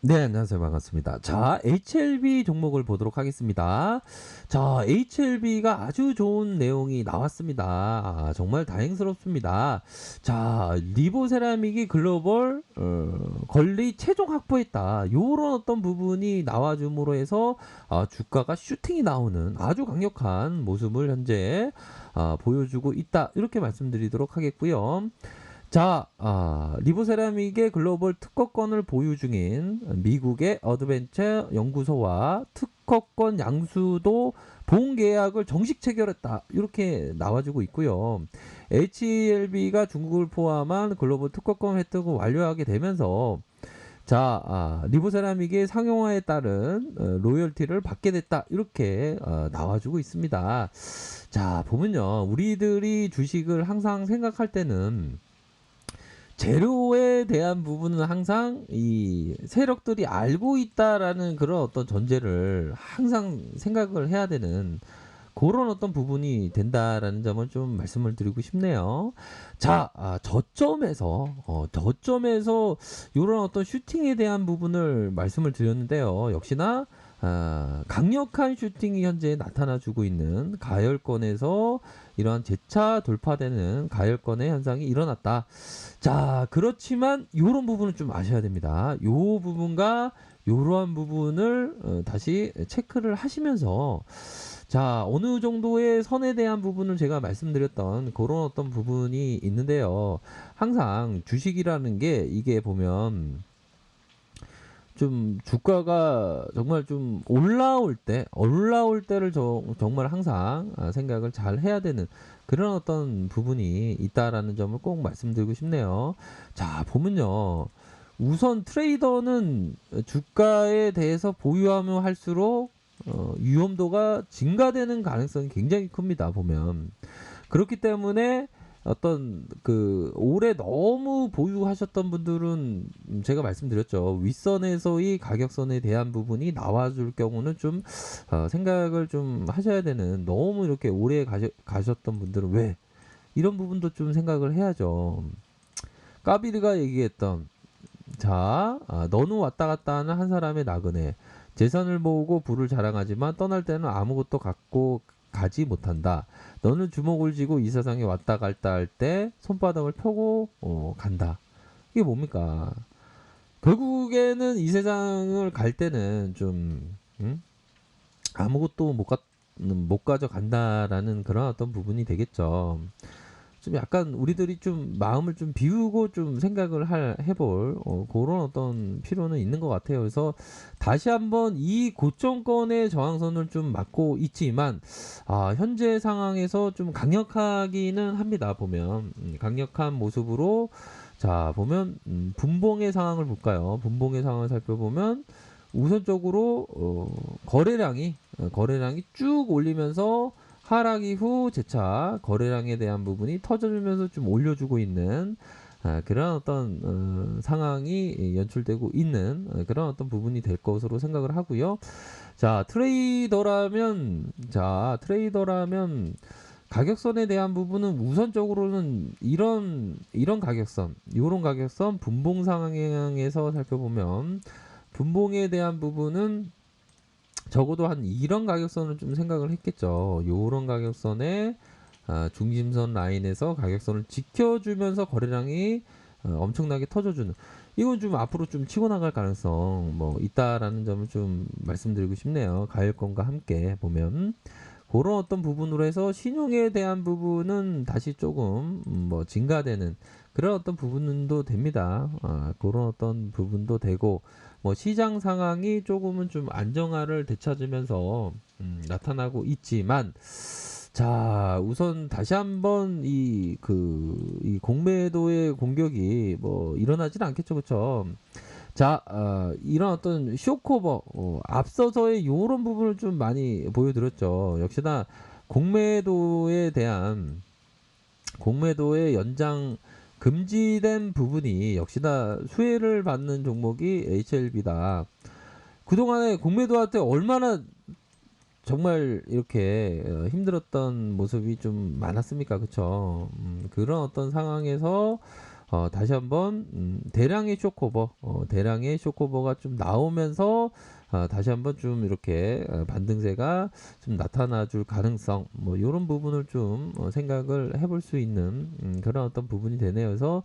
네, 안녕하세요. 반갑습니다. 자, HLB 종목을 보도록 하겠습니다. 자, HLB가 아주 좋은 내용이 나왔습니다. 정말 다행스럽습니다. 자, 리보세라믹이 글로벌 권리 최종 확보했다. 요런 어떤 부분이 나와줌으로 해서 주가가 슈팅이 나오는 아주 강력한 모습을 현재 보여주고 있다. 이렇게 말씀드리도록 하겠고요. 자, 리보세라믹의 글로벌 특허권을 보유 중인 미국의 어드벤처 연구소와 특허권 양수도 본계약을 정식 체결했다. 이렇게 나와주고 있고요. HLB가 중국을 포함한 글로벌 특허권 획득을 완료하게 되면서 자, 리보세라믹의 상용화에 따른 로열티를 받게 됐다. 이렇게 나와주고 있습니다. 자, 보면요. 우리들이 주식을 항상 생각할 때는 재료에 대한 부분은 항상 이 세력들이 알고 있다라는 그런 어떤 전제를 항상 생각을 해야 되는 그런 어떤 부분이 된다라는 점을 좀 말씀을 드리고 싶네요. 자, 저점에서 이런 어떤 슈팅에 대한 부분을 말씀을 드렸는데요. 역시나 강력한 슈팅이 현재 나타나주고 있는 가열권에서 이러한 재차 돌파되는 가열권의 현상이 일어났다. 자, 그렇지만 요런 부분은 좀 아셔야 됩니다. 요 부분과 요러한 부분을 다시 체크를 하시면서 자, 어느 정도의 선에 대한 부분을 제가 말씀드렸던 그런 어떤 부분이 있는데요. 항상 주식이라는 게 이게 보면 좀 주가가 정말 좀 올라올 때를 정말 항상 생각을 잘 해야 되는 그런 어떤 부분이 있다라는 점을 꼭 말씀드리고 싶네요. 자, 보면요. 우선 트레이더는 주가에 대해서 보유하면 할수록 위험도가 증가되는 가능성이 굉장히 큽니다. 보면. 그렇기 때문에 어떤 그 올해 너무 보유하셨던 분들은 제가 말씀드렸죠. 윗선에서의 가격선에 대한 부분이 나와줄 경우는 좀 생각을 좀 하셔야 되는 너무 이렇게 오래 가셨던 분들은 왜 이런 부분도 좀 생각을 해야죠. 까비르가 얘기했던 자, 너는 왔다 갔다 하는 한 사람의 나그네. 재산을 모으고 부를 자랑하지만 떠날 때는 아무것도 갖고 가지 못한다. 너는 주먹을 쥐고 이 세상에 왔다 갔다 할 때 손바닥을 펴고 간다. 이게 뭡니까? 결국에는 이 세상을 갈 때는 좀 아무것도 못 가져간다라는 그런 어떤 부분이 되겠죠. 좀 약간 우리들이 좀 마음을 좀 비우고 좀 생각을 해볼 그런 어떤 필요는 있는 것 같아요. 그래서 다시 한번 이 고점권의 저항선을 좀 막고 있지만 현재 상황에서 좀 강력하기는 합니다. 보면 강력한 모습으로 자 보면 분봉의 상황을 볼까요? 분봉의 상황을 살펴보면 우선적으로 거래량이 쭉 올리면서 하락 이후 재차 거래량에 대한 부분이 터져주면서 좀 올려주고 있는 그런 어떤 상황이 연출되고 있는 그런 어떤 부분이 될 것으로 생각을 하고요. 자, 트레이더라면 가격선에 대한 부분은 우선적으로는 이런 가격선, 이런 가격선 분봉 상황에서 살펴보면 분봉에 대한 부분은 적어도 한 이런 가격선을 좀 생각을 했겠죠. 요런 가격선에 중심선 라인에서 가격선을 지켜주면서 거래량이 엄청나게 터져주는 이건 좀 앞으로 좀 치고 나갈 가능성 뭐 있다라는 점을 좀 말씀드리고 싶네요. 가열권과 함께 보면 그런 어떤 부분으로 해서 신용에 대한 부분은 다시 조금 뭐 증가되는 그런 어떤 부분도 됩니다. 그런 어떤 부분도 되고 뭐 시장 상황이 조금은 좀 안정화를 되찾으면서 나타나고 있지만 자 우선 다시 한번 이 공매도의 공격이 뭐 일어나지는 않겠죠, 그렇죠? 자, 이런 어떤 쇼커버, 앞서서의 요런 부분을 좀 많이 보여드렸죠. 역시나 공매도에 대한, 공매도의 연장 금지된 부분이 역시나 수혜를 받는 종목이 HLB다. 그동안에 공매도한테 얼마나 정말 이렇게 힘들었던 모습이 좀 많았습니까? 그쵸? 그런 어떤 상황에서 다시 한번 대량의 쇼크오버, 대량의 쇼크오버가 좀 나오면서 다시 한번 좀 이렇게 반등세가 좀 나타나 줄 가능성, 뭐 요런 부분을 좀 생각을 해볼 수 있는 그런 어떤 부분이 되네요. 그래서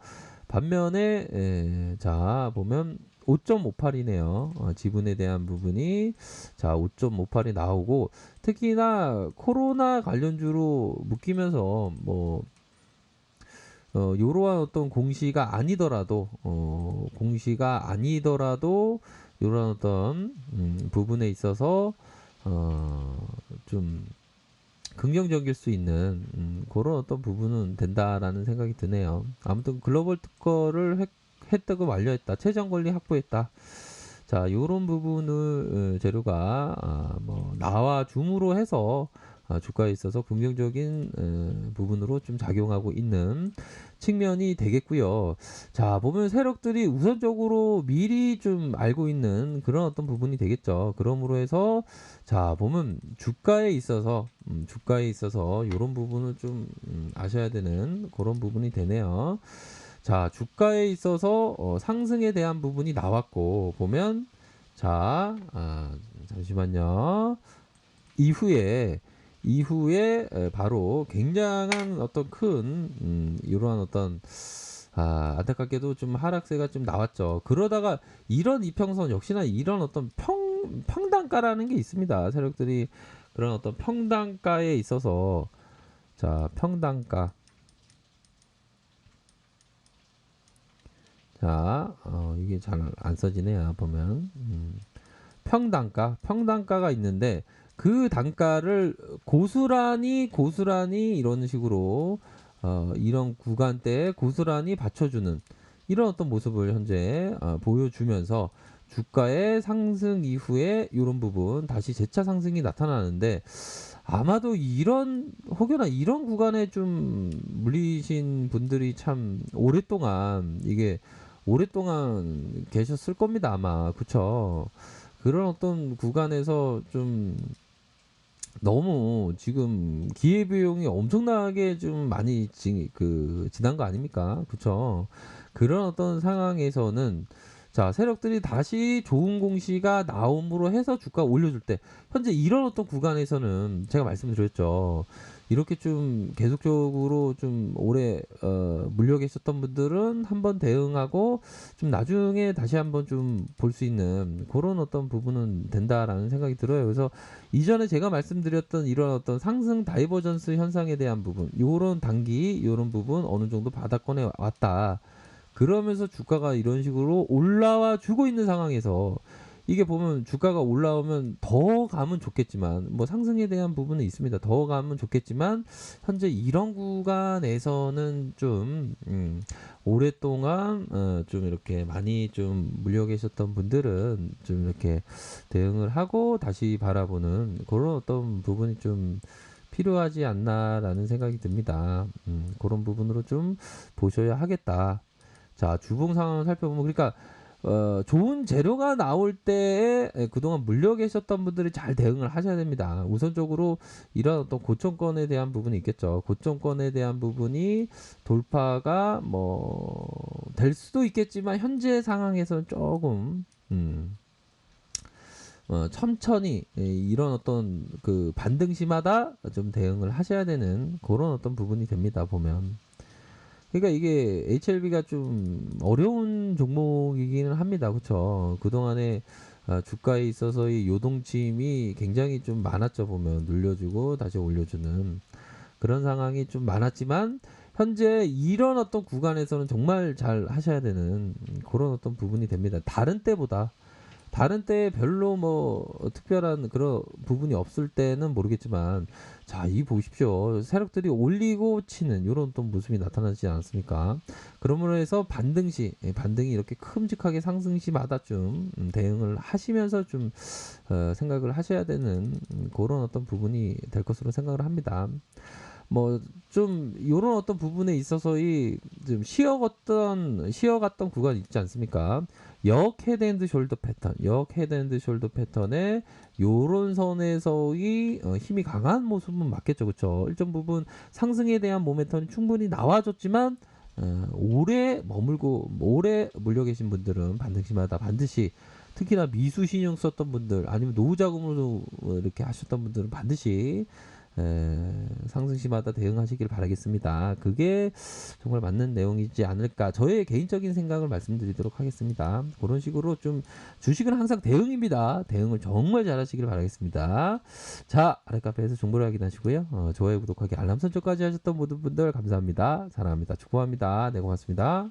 반면에 자 보면 5.58이네요. 지분에 대한 부분이 자 5.58이 나오고, 특히나 코로나 관련주로 묶이면서 뭐 요러한 어떤 공시가 아니더라도 공시가 아니더라도 요런 어떤 부분에 있어서 좀 긍정적일 수 있는 그런 어떤 부분은 된다라는 생각이 드네요. 아무튼 글로벌 특허를 획득을 완료했다. 최저 권리 확보했다. 자, 요런 부분을 재료가 뭐 나와 줌으로 해서 주가에 있어서 긍정적인 부분으로 좀 작용하고 있는 측면이 되겠고요. 자, 보면 세력들이 우선적으로 미리 좀 알고 있는 그런 어떤 부분이 되겠죠. 그러므로 해서 자, 보면 주가에 있어서 이런 부분을 좀 아셔야 되는 그런 부분이 되네요. 자, 주가에 있어서 상승에 대한 부분이 나왔고, 보면 자, 잠시만요. 이후에 바로 굉장한 어떤 큰 이러한 어떤 안타깝게도 좀 하락세가 좀 나왔죠. 그러다가 이런 이평선 역시나 이런 어떤 평단가라는 게 있습니다. 세력들이 그런 어떤 평단가에 있어서 자, 평단가. 자, 이게 잘 안 써지네요. 보면 평단가가 있는데 그 단가를 고스란히 이런 식으로 이런 구간대에 고스란히 받쳐주는 이런 어떤 모습을 현재 보여주면서 주가의 상승 이후에 이런 부분 다시 재차 상승이 나타나는데, 아마도 이런 혹여나 이런 구간에 좀 물리신 분들이 참 오랫동안 계셨을 겁니다, 아마. 그쵸? 그런 어떤 구간에서 좀 너무 지금 기회비용이 엄청나게 좀 많이 지난 거 아닙니까? 그쵸? 그런 어떤 상황에서는 자, 세력들이 다시 좋은 공시가 나옴으로 해서 주가 올려줄 때, 현재 이런 어떤 구간에서는 제가 말씀드렸죠. 이렇게 좀 계속적으로 좀 오래 물려 계셨던 분들은 한번 대응하고 좀 나중에 다시 한번 좀 볼 수 있는 그런 어떤 부분은 된다라는 생각이 들어요. 그래서 이전에 제가 말씀드렸던 이런 어떤 상승 다이버전스 현상에 대한 부분, 요런 부분 어느 정도 바닥권에 왔다. 그러면서 주가가 이런 식으로 올라와 주고 있는 상황에서 이게 보면 주가가 올라오면 더 가면 좋겠지만, 뭐 상승에 대한 부분은 있습니다. 더 가면 좋겠지만 현재 이런 구간에서는 좀 오랫동안 좀 이렇게 많이 좀 물려 계셨던 분들은 좀 이렇게 대응을 하고 다시 바라보는 그런 어떤 부분이 좀 필요하지 않나라는 생각이 듭니다. 그런 부분으로 좀 보셔야 하겠다. 자, 주봉 상황을 살펴보면, 그러니까 좋은 재료가 나올 때에 그동안 물려 계셨던 분들이 잘 대응을 하셔야 됩니다. 우선적으로 이런 어떤 고점권에 대한 부분이 있겠죠. 고점권에 대한 부분이 돌파가 뭐 될 수도 있겠지만 현재 상황에서는 조금 천천히 이런 어떤 그 반등시마다 좀 대응을 하셔야 되는 그런 어떤 부분이 됩니다. 보면. 그러니까 이게 HLB가 좀 어려운 종목이기는 합니다. 그렇죠? 그동안에 주가에 있어서의 요동침이 굉장히 좀 많았죠. 보면 눌려주고 다시 올려주는 그런 상황이 좀 많았지만, 현재 이런 어떤 구간에서는 정말 잘 하셔야 되는 그런 어떤 부분이 됩니다. 다른 때에 별로 뭐 특별한 그런 부분이 없을 때는 모르겠지만, 자, 이 보십시오. 세력들이 올리고 치는 이런 또 모습이 나타나지 않았습니까? 그러므로 해서 반등이 이렇게 큼직하게 상승시마다 좀 대응을 하시면서 좀 생각을 하셔야 되는 그런 어떤 부분이 될 것으로 생각을 합니다. 뭐 좀 요런 어떤 부분에 있어서의 좀 쉬어갔던 구간이 있지 않습니까? 역 헤드앤드 숄더 패턴의 요런 선에서의 힘이 강한 모습은 맞겠죠, 그렇죠? 일정 부분 상승에 대한 모멘텀이 충분히 나와줬지만 오래 머물고 오래 물려 계신 분들은 반등시마다 반드시 특히나 미수 신용 썼던 분들 아니면 노후 자금으로 이렇게 하셨던 분들은 반드시 상승시마다 대응하시길 바라겠습니다. 그게 정말 맞는 내용이지 않을까. 저의 개인적인 생각을 말씀드리도록 하겠습니다. 그런 식으로 좀 주식은 항상 대응입니다. 대응을 정말 잘하시길 바라겠습니다. 자, 아랫카페에서 정보를 확인하시고요. 좋아요, 구독하기, 알람 설정까지 하셨던 모든 분들 감사합니다. 사랑합니다. 축복합니다. 네, 고맙습니다.